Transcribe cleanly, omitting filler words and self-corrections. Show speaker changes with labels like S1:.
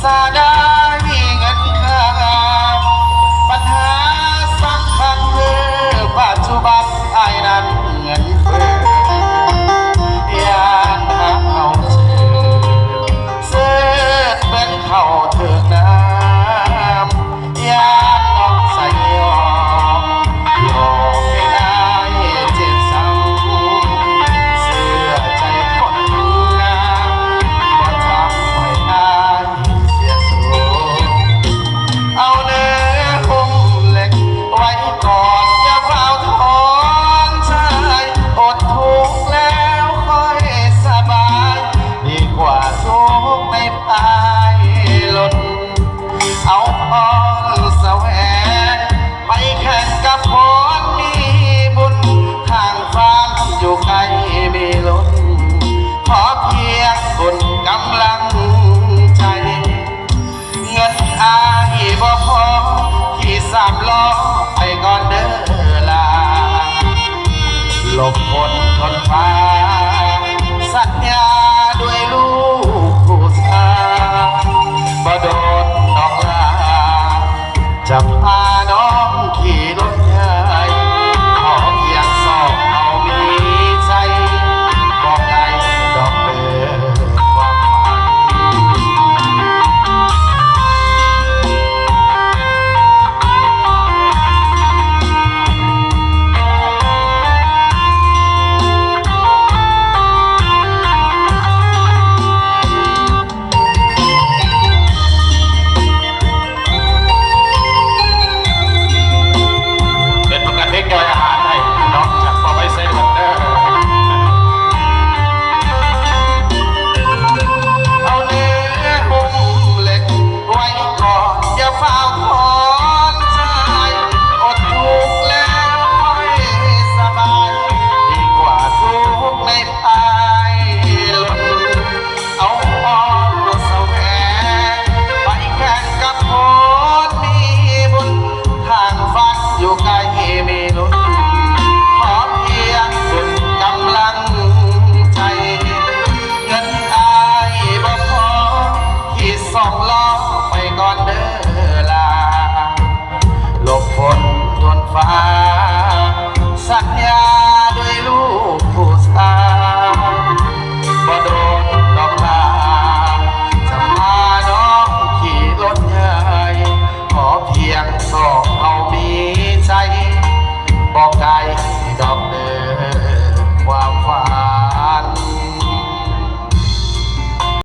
S1: ซาได้เงินค่าปัญหาสำคัญคือปัจจุบันไอ้นั้นเงินเฟ้อยากหาเอาซื้อเหมือนเขาเถือกน้ำยากน้องใส่ยอมให้ได้เจ็บซ้ำเสื้อใจคนงามว่าทำให้ได้เอาเนื้อหุ้มเหล็กไว้ก่อนอย่าเฝ้าถอนใจอดทุกข์แล้วค่อยสบายดีกว่าทุกข์ในภายล้นเอาพรแสวงไปแข่งกับคนมีบุญทางฟ้าอยู่ไกลมีล้นขอเพียงบุญกำลังใจเงินอายบ่พอขี่สามล้อไปก่อนเด้อลาหลบฝนทนฟ้าสัญญาด้วยลูกผู้ชายบ่โดนน้องลาจะพาน้องขี่รถใหญ่ขอเพียงสองเอามีใจบอกได้ดอกเบี้ยความฝันอยู่ไกลมีลุ้นขอเพียงบุญกำลังใจเงินอายบ่พอขี่สองล้อไปก่อนเด้อลาหลบฝนทนฟ้าสัญญาด้วยลูกผู้ชายบ่โดนดอกลาจะพาน้องขี่รถใหญ่ขอเพียงสองเอามีใจบอกไกลดอกเดินความฝัน